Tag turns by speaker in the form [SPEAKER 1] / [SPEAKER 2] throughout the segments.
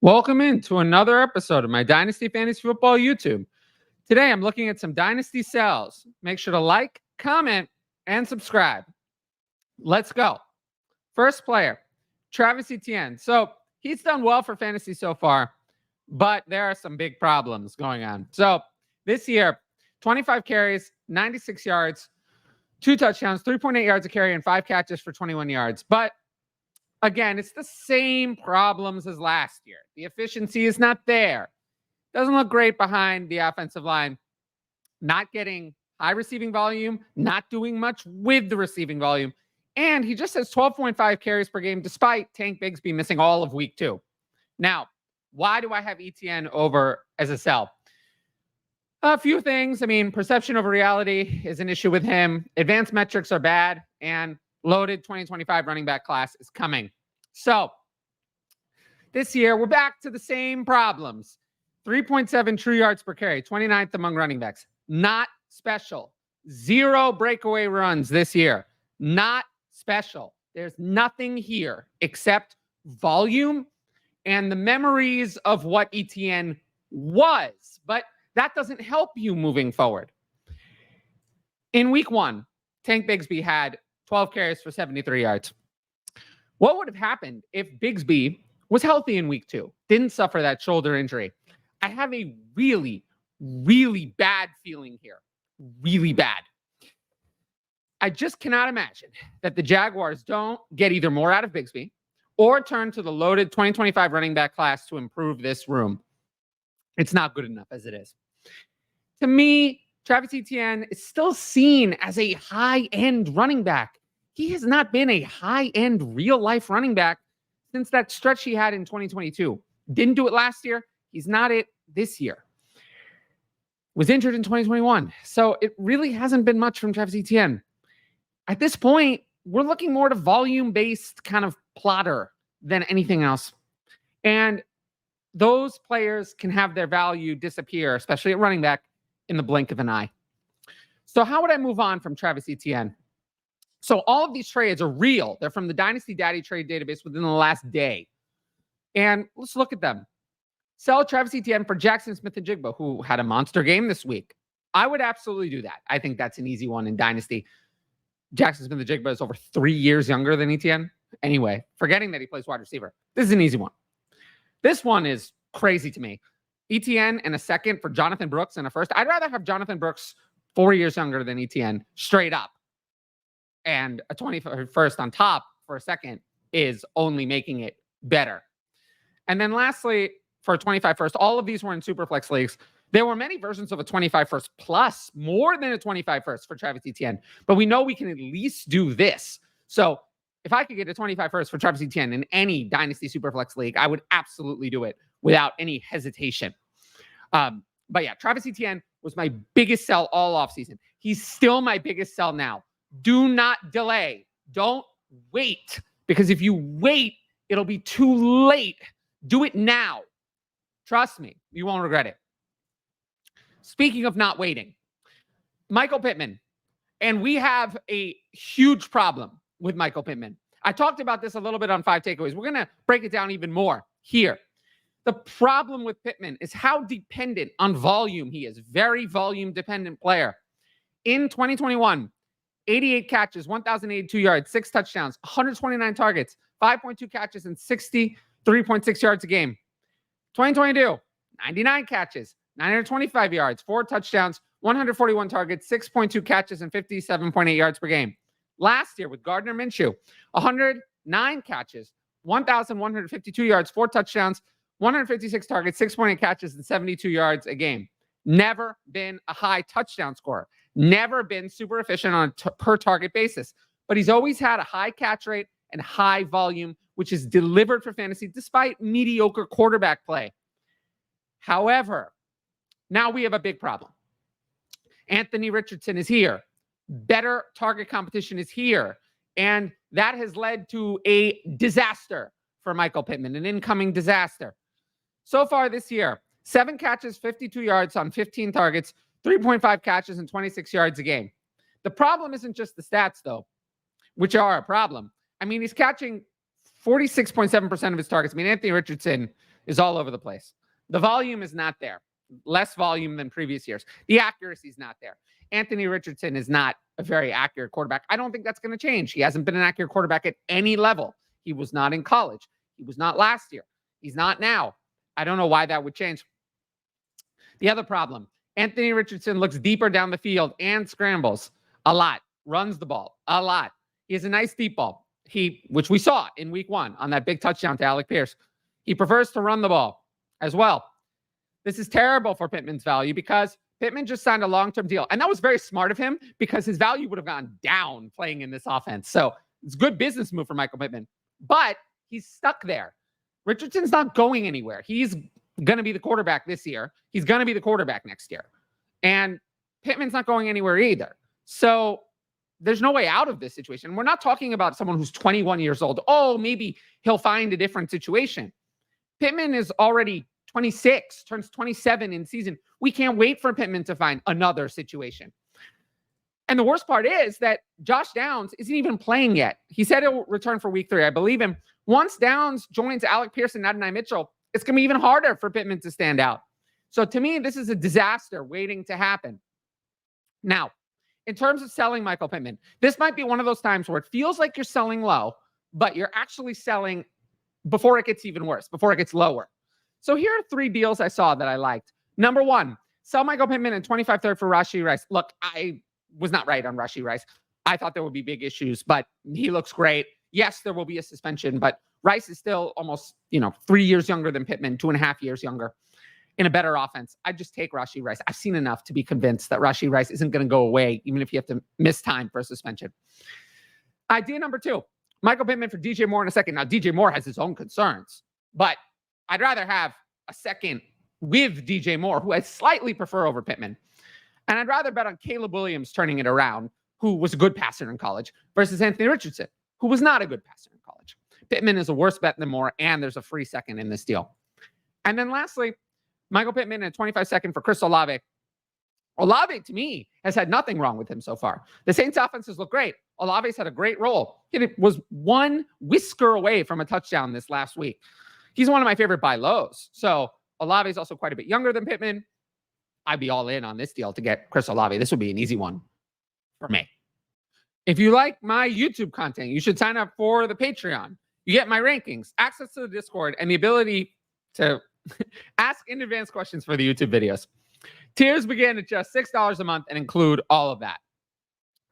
[SPEAKER 1] Welcome into another episode of my Dynasty Fantasy Football YouTube. Today, I'm looking at some Dynasty sells. Make sure to like, comment, and subscribe. Let's go. First player, Travis Etienne. So he's done well for fantasy so far, but there are some big problems going on. So this year, 25 carries, 96 yards, 2 touchdowns, 3.8 yards a carry, and 5 catches for 21 yards. But again, it's the same problems as last year. The efficiency is not there. Doesn't look great behind the offensive line. Not getting high receiving volume, not doing much with the receiving volume. And he just has 12.5 carries per game, despite Tank Bigsby missing all of week 2. Now, why do I have Etienne over as a sell? A few things. I mean, perception over reality is an issue with him. Advanced metrics are bad, and loaded 2025 running back class is coming. So this year, we're back to the same problems. 3.7 true yards per carry, 29th among running backs. Not special. 0 breakaway runs this year. Not special. There's nothing here except volume and the memories of what Etienne was. But that doesn't help you moving forward. In week 1, Tank Bigsby had 12 carries for 73 yards. What would have happened if Bigsby was healthy in week 2, didn't suffer that shoulder injury? I have a really, really bad feeling here. Really bad. I just cannot imagine that the Jaguars don't get either more out of Bigsby or turn to the loaded 2025 running back class to improve this room. It's not good enough as it is. To me, Travis Etienne is still seen as a high-end running back. He has not been a high-end real-life running back since that stretch he had in 2022. Didn't do it last year. He's not it this year. Was injured in 2021. So it really hasn't been much from Travis Etienne. At this point, we're looking more to volume-based kind of plotter than anything else. And those players can have their value disappear, especially at running back, in the blink of an eye. So how would I move on from Travis Etienne? So all of these trades are real. They're from the Dynasty Daddy trade database within the last day. And let's look at them. Sell Travis Etienne for Jackson Smith-Njigba, who had a monster game this week. I would absolutely do that. I think that's an easy one in Dynasty. Jackson Smith-Njigba is over 3 years younger than Etienne. Anyway, forgetting that he plays wide receiver. This is an easy one. This one is crazy to me. Etienne and a second for Jonathan Brooks and a first. I'd rather have Jonathan Brooks 4 years younger than Etienne straight up. And a 21st on top for a second is only making it better. And then lastly, for a 25 first, all of these were in Superflex leagues. There were many versions of a 25 first plus more than a 25 first for Travis Etienne. But we know we can at least do this. So if I could get a 25 first for Travis Etienne in any Dynasty Superflex league, I would absolutely do it without any hesitation. But yeah, Travis Etienne was my biggest sell all offseason. He's still my biggest sell now. Do not delay. Don't wait. Because if you wait, it'll be too late. Do it now. Trust me, you won't regret it. Speaking of not waiting, Michael Pittman. And we have a huge problem with Michael Pittman. I talked about this a little bit on 5 takeaways. We're going to break it down even more here. The problem with Pittman is how dependent on volume he is. Very volume dependent player. In 2021, 88 catches, 1,082 yards, 6 touchdowns, 129 targets, 5.2 catches, and 63.6 yards a game. 2022, 99 catches, 925 yards, 4 touchdowns, 141 targets, 6.2 catches, and 57.8 yards per game. Last year with Gardner Minshew, 109 catches, 1,152 yards, 4 touchdowns, 156 targets, 6.8 catches, and 72 yards a game. Never been a high touchdown scorer. Never been super efficient on a per target basis. But he's always had a high catch rate and high volume, which is delivered for fantasy despite mediocre quarterback play. However, now we have a big problem. Anthony Richardson is here. Better target competition is here. And that has led to a disaster for Michael Pittman, an incoming disaster. So far this year, 7 catches, 52 yards on 15 targets, 3.5 catches, and 26 yards a game. The problem isn't just the stats, though, which are a problem. I mean, he's catching 46.7% of his targets. I mean, Anthony Richardson is all over the place. The volume is not there. Less volume than previous years. The accuracy is not there. Anthony Richardson is not a very accurate quarterback. I don't think that's going to change. He hasn't been an accurate quarterback at any level. He was not in college. He was not last year. He's not now. I don't know why that would change. The other problem, Anthony Richardson looks deeper down the field and scrambles a lot, runs the ball a lot. He has a nice deep ball, which we saw in week 1 on that big touchdown to Alec Pierce. He prefers to run the ball as well. This is terrible for Pittman's value because Pittman just signed a long-term deal. And that was very smart of him because his value would have gone down playing in this offense. So it's a good business move for Michael Pittman. But he's stuck there. Richardson's not going anywhere. He's going to be the quarterback this year. He's going to be the quarterback next year. And Pittman's not going anywhere either. So there's no way out of this situation. We're not talking about someone who's 21 years old. Oh, maybe he'll find a different situation. Pittman is already 26, turns 27 in season. We can't wait for Pittman to find another situation. And the worst part is that Josh Downs isn't even playing yet. He said he'll return for week 3. I believe him. Once Downs joins Alec Pierce and Adonai Mitchell, it's going to be even harder for Pittman to stand out. So to me, this is a disaster waiting to happen. Now, in terms of selling Michael Pittman, this might be one of those times where it feels like you're selling low, but you're actually selling before it gets even worse, before it gets lower. So here are 3 deals I saw that I liked. Number 1, sell Michael Pittman at 25-3 for Rashee Rice. Look, I was not right on Rashee Rice. I thought there would be big issues, but he looks great. Yes, there will be a suspension, but Rice is still almost, 3 years younger than Pittman, 2.5 years younger in a better offense. I just take Rashee Rice. I've seen enough to be convinced that Rashee Rice isn't going to go away, even if you have to miss time for a suspension. Idea number 2, Michael Pittman for DJ Moore in a second. Now, DJ Moore has his own concerns, but I'd rather have a second with DJ Moore, who I slightly prefer over Pittman. And I'd rather bet on Caleb Williams turning it around, who was a good passer in college, versus Anthony Richardson, who was not a good passer in college. Pittman is a worse bet than Moore, and there's a free second in this deal. And then lastly, Michael Pittman at 25-2 for Chris Olave. Olave, to me, has had nothing wrong with him so far. The Saints offenses look great. Olave's had a great role. He was one whisker away from a touchdown this last week. He's one of my favorite buy lows. So Olave is also quite a bit younger than Pittman. I'd be all in on this deal to get Chris Olave. This would be an easy one for me. If you like my YouTube content, you should sign up for the Patreon. You get my rankings, access to the Discord, and the ability to ask in advance questions for the YouTube videos. Tiers begin at just $6 a month and include all of that.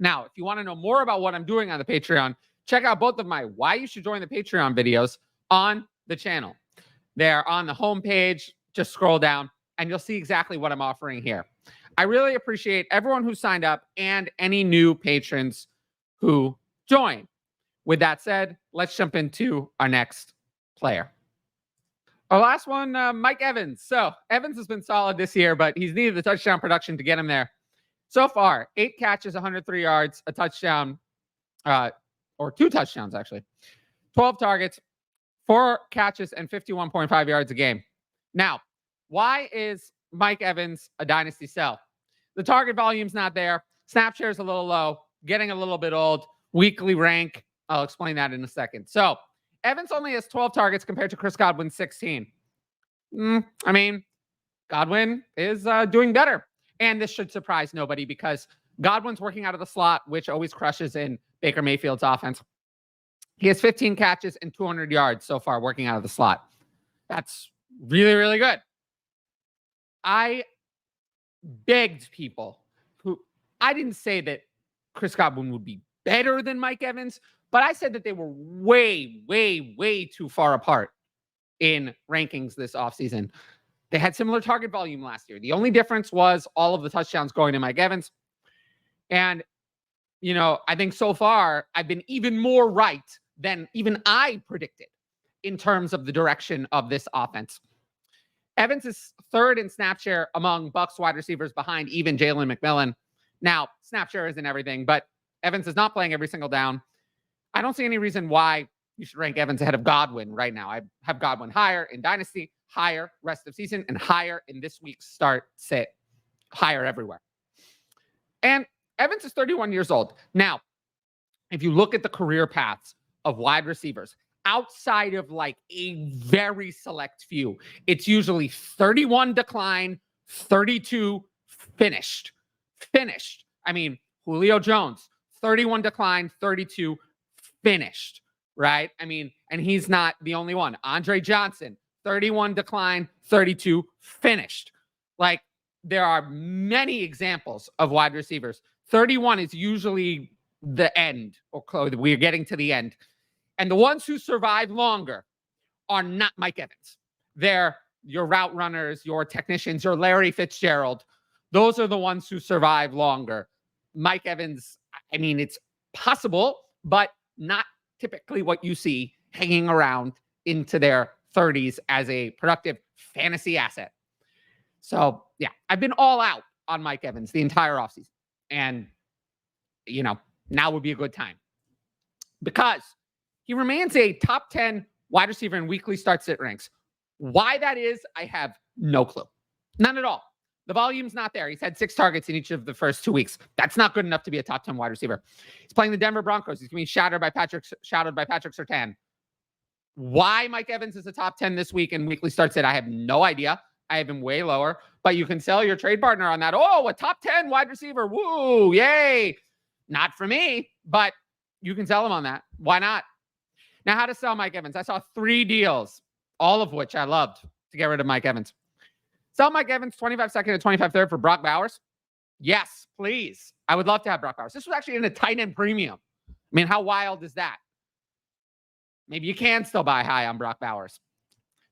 [SPEAKER 1] Now, if you want to know more about what I'm doing on the Patreon, check out both of my why you should join the Patreon videos on the channel. They're on the homepage. Just scroll down and you'll see exactly what I'm offering here. I really appreciate everyone who signed up and any new patrons who join. With that said, let's jump into our next player. Our last one, Mike Evans. So Evans has been solid this year, but he's needed the touchdown production to get him there. So far, 8 catches, 103 yards, a touchdown, or 2 touchdowns, actually. 12 targets, 4 catches, and 51.5 yards a game. Now, why is Mike Evans a dynasty sell? The target volume's not there. Snap share is a little low, getting a little bit old. Weekly rank, I'll explain that in a second. So Evans only has 12 targets compared to Chris Godwin's 16. I mean, Godwin is doing better. And this should surprise nobody because Godwin's working out of the slot, which always crushes in Baker Mayfield's offense. He has 15 catches and 200 yards so far working out of the slot. That's really, really good. I begged people I didn't say that Chris Godwin would be better than Mike Evans, but I said that they were way, way, way too far apart in rankings this offseason. They had similar target volume last year. The only difference was all of the touchdowns going to Mike Evans. And, I think so far I've been even more right than even I predicted in terms of the direction of this offense. Evans is 3rd in snap share among Bucs wide receivers behind even Jalen McMillan. Now, snap share isn't everything, but Evans is not playing every single down. I don't see any reason why you should rank Evans ahead of Godwin right now. I have Godwin higher in Dynasty, higher rest of season, and higher in this week's start sit. Higher everywhere. And Evans is 31 years old. Now, if you look at the career paths of wide receivers, outside of like a very select few, it's usually 31 decline, 32 finished. I mean, Julio Jones, 31 decline, 32 finished, right? I mean, and he's not the only one. Andre Johnson, 31 decline, 32 finished. Like, there are many examples of wide receivers. 31 is usually the end, or we're getting to the end. And the ones who survive longer are not Mike Evans. They're your route runners, your technicians, your Larry Fitzgerald. Those are the ones who survive longer. Mike Evans, I mean, it's possible, but not typically what you see hanging around into their 30s as a productive fantasy asset. So, yeah, I've been all out on Mike Evans the entire offseason. And, now would be a good time. Because he remains a top 10 wide receiver in weekly start-sit ranks. Why that is, I have no clue. None at all. The volume's not there. He's had 6 targets in each of the first 2 weeks. That's not good enough to be a top 10 wide receiver. He's playing the Denver Broncos. He's going to be shadowed by Patrick Surtain. Why Mike Evans is a top 10 this week in weekly start-sit, I have no idea. I have him way lower. But you can sell your trade partner on that. Oh, a top 10 wide receiver. Woo, yay. Not for me, but you can sell him on that. Why not? Now, how to sell Mike Evans. I saw 3 deals, all of which I loved to get rid of Mike Evans. Sell Mike Evans 25 second to 25 third for Brock Bowers. Yes, please. I would love to have Brock Bowers. This was actually in a tight end premium. I mean, how wild is that? Maybe you can still buy high on Brock Bowers.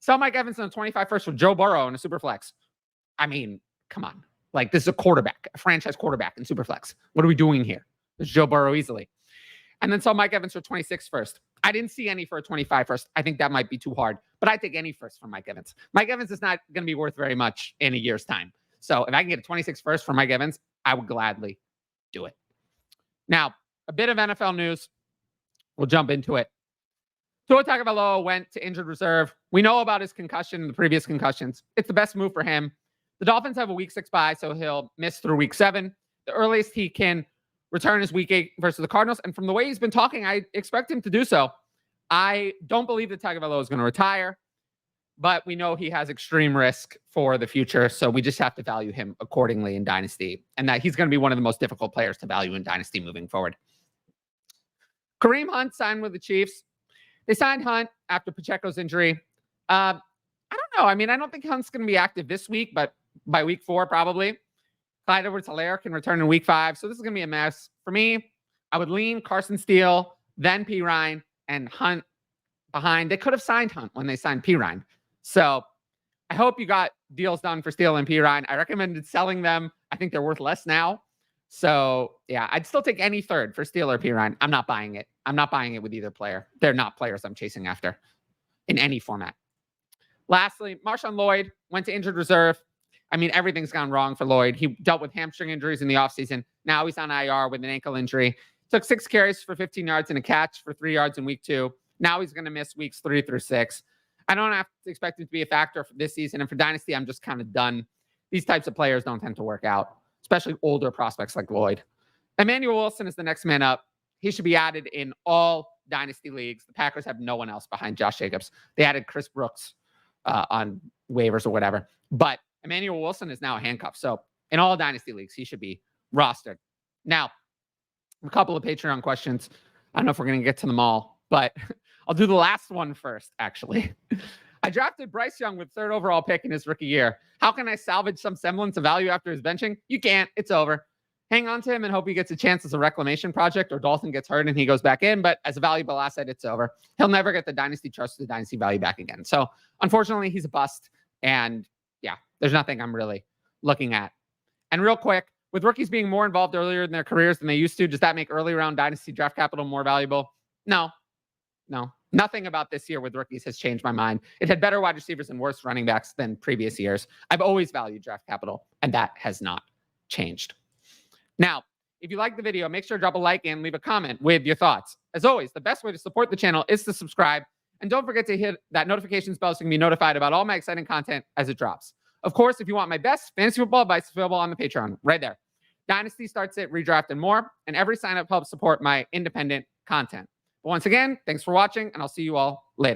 [SPEAKER 1] Sell Mike Evans on the 25 first for Joe Burrow in a super flex. I mean, come on. Like, this is a quarterback, a franchise quarterback in super flex. What are we doing here? There's Joe Burrow easily. And then sell Mike Evans for 26 first. I didn't see any for a 25 first. I think that might be too hard, but I'd take any first for Mike Evans. Mike Evans is not going to be worth very much in a year's time. So if I can get a 26 first for Mike Evans, I would gladly do it. Now, a bit of NFL news. We'll jump into it. Tua Tagovailoa went to injured reserve. We know about his concussion and the previous concussions. It's the best move for him. The Dolphins have a week 6 bye, so he'll miss through week 7. The earliest he can return is week 8 versus the Cardinals. And from the way he's been talking, I expect him to do so. I don't believe that Tagovailoa is going to retire, but we know he has extreme risk for the future. So we just have to value him accordingly in Dynasty, and that he's going to be one of the most difficult players to value in Dynasty moving forward. Kareem Hunt signed with the Chiefs. They signed Hunt after Pacheco's injury. I don't know. I mean, I don't think Hunt's going to be active this week, but by week 4, probably. Clyde Edwards-Helaire can return in week 5. So this is going to be a mess. For me, I would lean Carson Steele, then Perine, and Hunt behind. They could have signed Hunt when they signed Perine. So I hope you got deals done for Steele and Perine. I recommended selling them. I think they're worth less now. So, yeah, I'd still take any third for Steele or Perine. I'm not buying it. I'm not buying it with either player. They're not players I'm chasing after in any format. Lastly, MarShawn Lloyd went to injured reserve. I mean, everything's gone wrong for Lloyd. He dealt with hamstring injuries in the offseason. Now he's on IR with an ankle injury. Took 6 carries for 15 yards and a catch for 3 yards in week 2. Now he's going to miss weeks 3 through 6. I don't have to expect him to be a factor for this season. And for Dynasty, I'm just kind of done. These types of players don't tend to work out, especially older prospects like Lloyd. Emanuel Wilson is the next man up. He should be added in all Dynasty leagues. The Packers have no one else behind Josh Jacobs. They added Chris Brooks on waivers or whatever. But Emanuel Wilson is now a handcuff. So in all Dynasty leagues, he should be rostered. Now, a couple of Patreon questions. I don't know if we're going to get to them all, but I'll do the last one first, actually. I drafted Bryce Young with 3rd overall pick in his rookie year. How can I salvage some semblance of value after his benching? You can't. It's over. Hang on to him and hope he gets a chance as a reclamation project, or Dalton gets hurt and he goes back in. But as a valuable asset, it's over. He'll never get the Dynasty trust or the Dynasty value back again. So unfortunately, he's a bust. And yeah, there's nothing I'm really looking at. And real quick, with rookies being more involved earlier in their careers than they used to, does that make early round Dynasty draft capital more valuable? No. Nothing about this year with rookies has changed my mind. It had better wide receivers and worse running backs than previous years. I've always valued draft capital, and that has not changed. Now, if you like the video, make sure to drop a like and leave a comment with your thoughts. As always, the best way to support the channel is to subscribe. And don't forget to hit that notifications bell so you can be notified about all my exciting content as it drops. Of course, if you want my best fantasy football advice, available on the Patreon right there. Dynasty starts it, redraft, and more. And every sign-up helps support my independent content. But once again, thanks for watching, and I'll see you all later.